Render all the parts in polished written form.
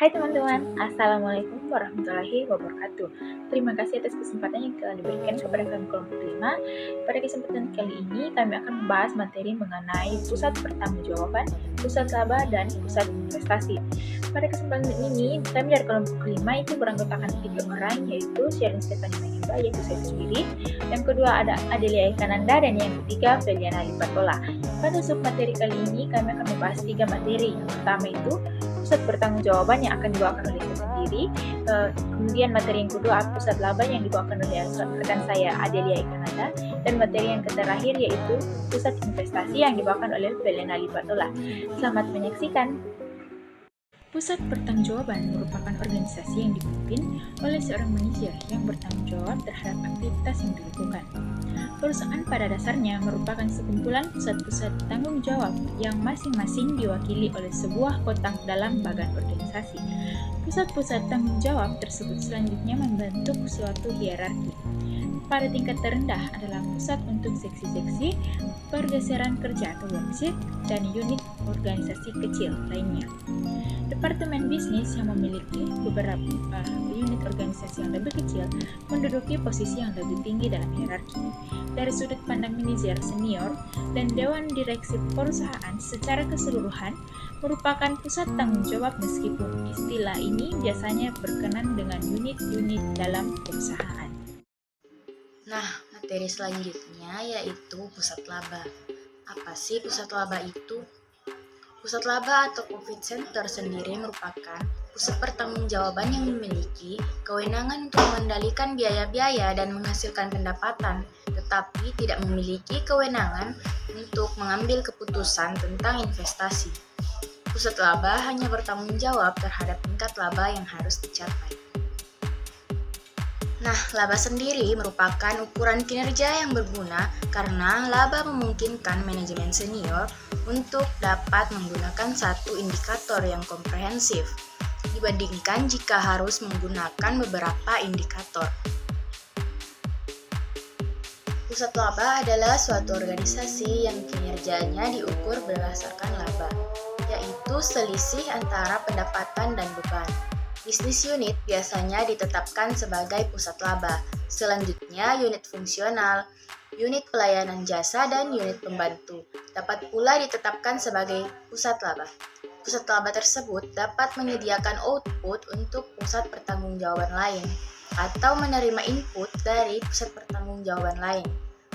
Hai teman-teman, Assalamualaikum warahmatullahi wabarakatuh. Terima kasih atas kesempatan yang telah diberikan kepada kami kelompok 5. Pada kesempatan kali ini, kami akan membahas materi mengenai pusat pertanggungjawaban, pusat laba, dan pusat investasi. Pada kesempatan ini, kami dari kelompok 5 itu beranggotakan 3 orang, yaitu Sherin Stephanie Mangimba, yaitu saya sendiri. Yang kedua ada Adelia Ekananda, dan yang ketiga Feliana Lipatola. Pada submateri kali ini, kami akan membahas 3 materi. Yang pertama itu pusat pertanggungjawaban yang akan dibawakan oleh saya sendiri. Kemudian materi yang kedua pusat laba yang dibawakan oleh rekan saya Adelia Ekananda, dan materi yang terakhir yaitu pusat investasi yang dibawakan oleh Feliana Lipatola. Selamat menyaksikan. Pusat pertanggungjawaban merupakan organisasi yang dipimpin oleh seorang manajer yang bertanggung jawab terhadap aktivitas yang dilakukan. Perusahaan pada dasarnya merupakan sekumpulan pusat-pusat tanggung jawab yang masing-masing diwakili oleh sebuah kotak dalam bagan organisasi. Pusat-pusat tanggung jawab tersebut selanjutnya membentuk suatu hierarki. Pada tingkat terendah adalah pusat untuk seksi-seksi, pergeseran kerja atau worksheet, dan unit organisasi kecil lainnya. Departemen bisnis yang memiliki beberapa unit organisasi yang lebih kecil menduduki posisi yang lebih tinggi dalam hierarki. Dari sudut pandang manajer senior dan dewan direksi perusahaan secara keseluruhan merupakan pusat tanggung jawab, meskipun istilah ini biasanya berkenan dengan unit-unit dalam perusahaan. Nah, materi selanjutnya yaitu pusat laba. Apa sih pusat laba itu? Pusat laba atau profit center sendiri merupakan pusat pertanggungjawaban yang memiliki kewenangan untuk mengendalikan biaya-biaya dan menghasilkan pendapatan, tetapi tidak memiliki kewenangan untuk mengambil keputusan tentang investasi. Pusat laba hanya bertanggung jawab terhadap tingkat laba yang harus dicapai. Nah, laba sendiri merupakan ukuran kinerja yang berguna karena laba memungkinkan manajemen senior untuk dapat menggunakan satu indikator yang komprehensif dibandingkan jika harus menggunakan beberapa indikator. Pusat laba adalah suatu organisasi yang kinerjanya diukur berdasarkan laba, yaitu selisih antara pendapatan dan beban. Bisnis unit biasanya ditetapkan sebagai pusat laba. Selanjutnya, unit fungsional, unit pelayanan jasa, dan unit pembantu dapat pula ditetapkan sebagai pusat laba. Pusat laba tersebut dapat menyediakan output untuk pusat pertanggungjawaban lain atau menerima input dari pusat pertanggungjawaban lain.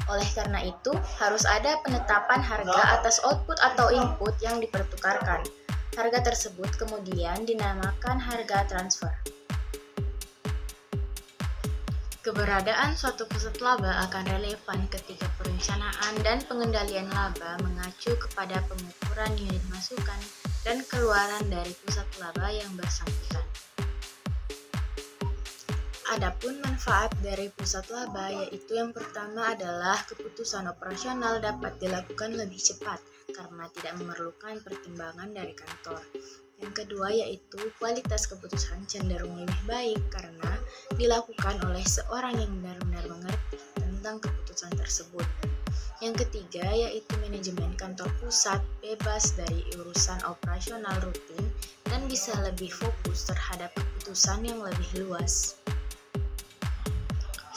Oleh karena itu, harus ada penetapan harga atas output atau input yang dipertukarkan. Harga tersebut kemudian dinamakan harga transfer. Keberadaan suatu pusat laba akan relevan ketika perencanaan dan pengendalian laba mengacu kepada pengukuran unit masukan dan keluaran dari pusat laba yang bersangkutan. Adapun manfaat dari pusat laba yaitu yang pertama adalah keputusan operasional dapat dilakukan lebih cepat karena tidak memerlukan pertimbangan dari kantor. Yang kedua yaitu kualitas keputusan cenderung lebih baik karena dilakukan oleh seorang yang benar-benar mengerti tentang keputusan tersebut. Yang ketiga yaitu manajemen kantor pusat bebas dari urusan operasional rutin dan bisa lebih fokus terhadap keputusan yang lebih luas.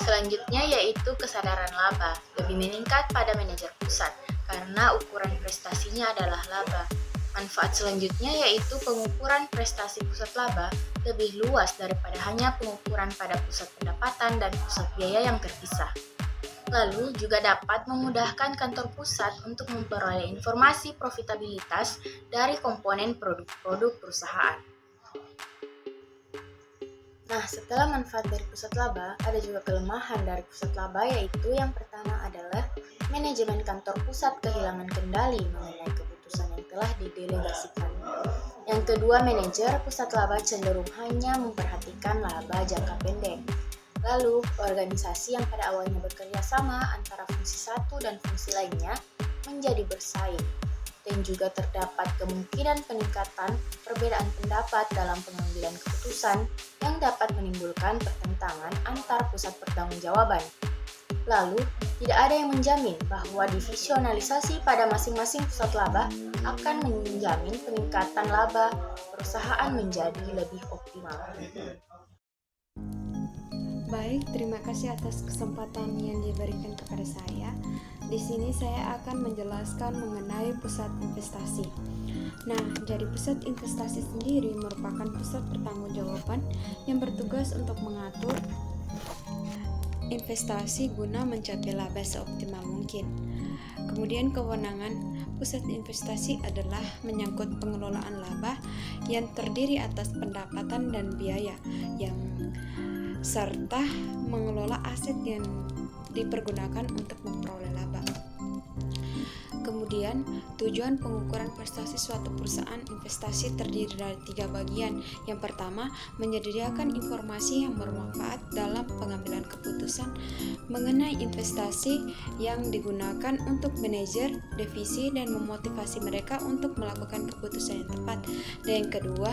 Selanjutnya yaitu kesadaran laba, lebih meningkat pada manajer pusat karena ukuran prestasinya adalah laba. Manfaat selanjutnya yaitu pengukuran prestasi pusat laba lebih luas daripada hanya pengukuran pada pusat pendapatan dan pusat biaya yang terpisah. Lalu juga dapat memudahkan kantor pusat untuk memperoleh informasi profitabilitas dari komponen produk-produk perusahaan. Nah, setelah manfaat dari pusat laba, ada juga kelemahan dari pusat laba, yaitu yang pertama adalah manajemen kantor pusat kehilangan kendali mengenai keputusan yang telah didelegasikan. Yang kedua, manajer pusat laba cenderung hanya memperhatikan laba jangka pendek. Lalu, organisasi yang pada awalnya bekerja sama antara fungsi satu dan fungsi lainnya menjadi bersaing. Dan juga terdapat kemungkinan peningkatan perbedaan pendapat dalam pengambilan keputusan yang dapat menimbulkan pertentangan antar pusat pertanggungjawaban. Lalu, tidak ada yang menjamin bahwa divisionalisasi pada masing-masing pusat laba akan menjamin peningkatan laba perusahaan menjadi lebih optimal. Baik, terima kasih atas kesempatan yang diberikan kepada saya. Di sini saya akan menjelaskan mengenai pusat investasi. Nah, jadi pusat investasi sendiri merupakan pusat pertanggungjawaban yang bertugas untuk mengatur investasi guna mencapai laba seoptimal mungkin. Kemudian kewenangan pusat investasi adalah menyangkut pengelolaan laba yang terdiri atas pendapatan dan biaya yang serta mengelola aset yang dipergunakan untuk memperoleh laba. Kemudian, tujuan pengukuran prestasi suatu perusahaan investasi terdiri dari 3 bagian. Yang pertama, menyediakan informasi yang bermanfaat dalam pengambilan keputusan mengenai investasi yang digunakan untuk manajer, divisi, dan memotivasi mereka untuk melakukan keputusan yang tepat. Dan yang kedua,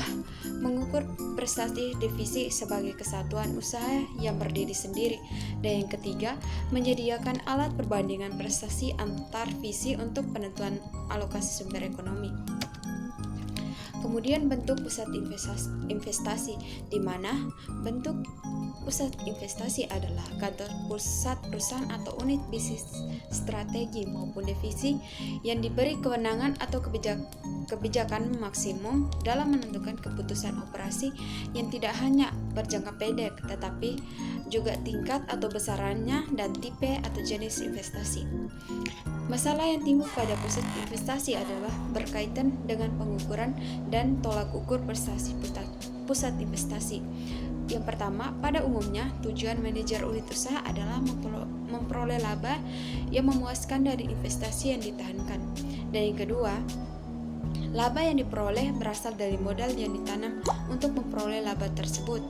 mengukur prestasi divisi sebagai kesatuan usaha yang berdiri sendiri. Dan yang ketiga, menyediakan alat perbandingan prestasi antar visi untuk penentuan alokasi sumber ekonomi. Kemudian bentuk pusat investasi, di mana bentuk pusat investasi adalah kantor pusat perusahaan atau unit bisnis strategi maupun divisi yang diberi kewenangan atau kebijakan maksimum dalam menentukan keputusan operasi yang tidak hanya berjangka pendek tetapi juga tingkat atau besarannya dan tipe atau jenis investasi. Masalah yang timbul pada pusat investasi adalah berkaitan dengan pengukuran dan tolak ukur prestasi pusat investasi. Yang pertama, pada umumnya tujuan manajer unit usaha adalah memperoleh laba yang memuaskan dari investasi yang ditahankan. Dan yang kedua, laba yang diperoleh berasal dari modal yang ditanam untuk memperoleh laba tersebut.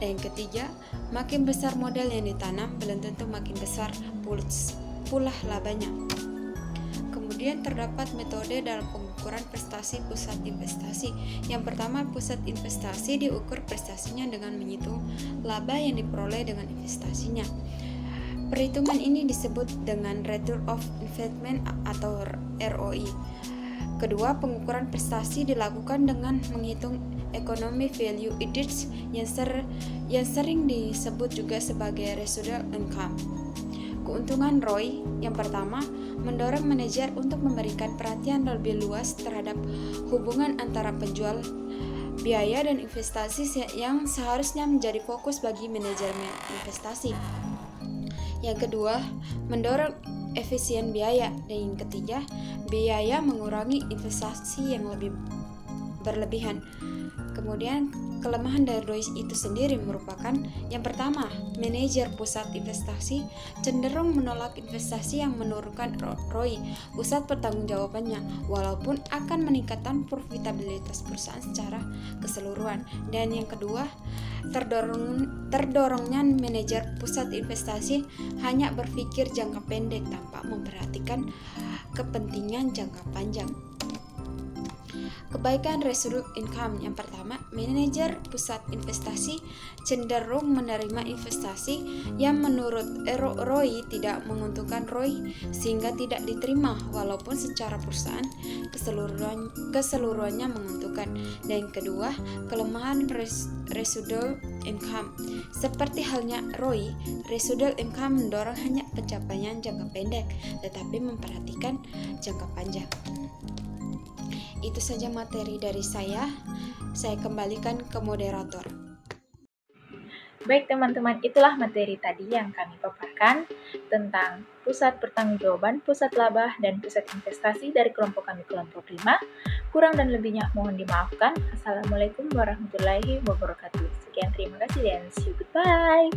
Dan yang ketiga, makin besar modal yang ditanam, belum tentu makin besar pula labanya. Kemudian terdapat metode dalam pengukuran prestasi pusat investasi. Yang pertama, pusat investasi diukur prestasinya dengan menghitung laba yang diperoleh dengan investasinya. Perhitungan ini disebut dengan Return of Investment atau ROI. Kedua, pengukuran prestasi dilakukan dengan menghitung Economic Value Index yang sering disebut juga sebagai residual income. Keuntungan ROI yang pertama, mendorong manajer untuk memberikan perhatian lebih luas terhadap hubungan antara penjual, biaya, dan investasi yang seharusnya menjadi fokus bagi manajemen investasi. Yang kedua, mendorong efisien biaya. Dan yang ketiga, biaya mengurangi investasi yang lebih berlebihan. Kemudian kelemahan dari ROI itu sendiri merupakan yang pertama, manajer pusat investasi cenderung menolak investasi yang menurunkan ROI pusat pertanggungjawabannya walaupun akan meningkatkan profitabilitas perusahaan secara keseluruhan. Dan yang kedua, terdorongnya manajer pusat investasi hanya berpikir jangka pendek tanpa memperhatikan kepentingan jangka panjang. Kebaikan residual income yang pertama, manajer pusat investasi cenderung menerima investasi yang menurut ROI tidak menguntungkan ROI sehingga tidak diterima walaupun secara perusahaan keseluruhannya menguntungkan. Dan yang kedua, kelemahan residual income. Seperti halnya ROI, residual income mendorong hanya pencapaian jangka pendek tetapi memperhatikan jangka panjang. Itu saja materi dari saya kembalikan ke moderator. Baik teman-teman, itulah materi tadi yang kami paparkan tentang pusat pertanggungjawaban, pusat laba, dan pusat investasi dari kelompok kami kelompok 5. Kurang dan lebihnya mohon dimaafkan. Assalamualaikum warahmatullahi wabarakatuh. Sekian, terima kasih dan see you, goodbye.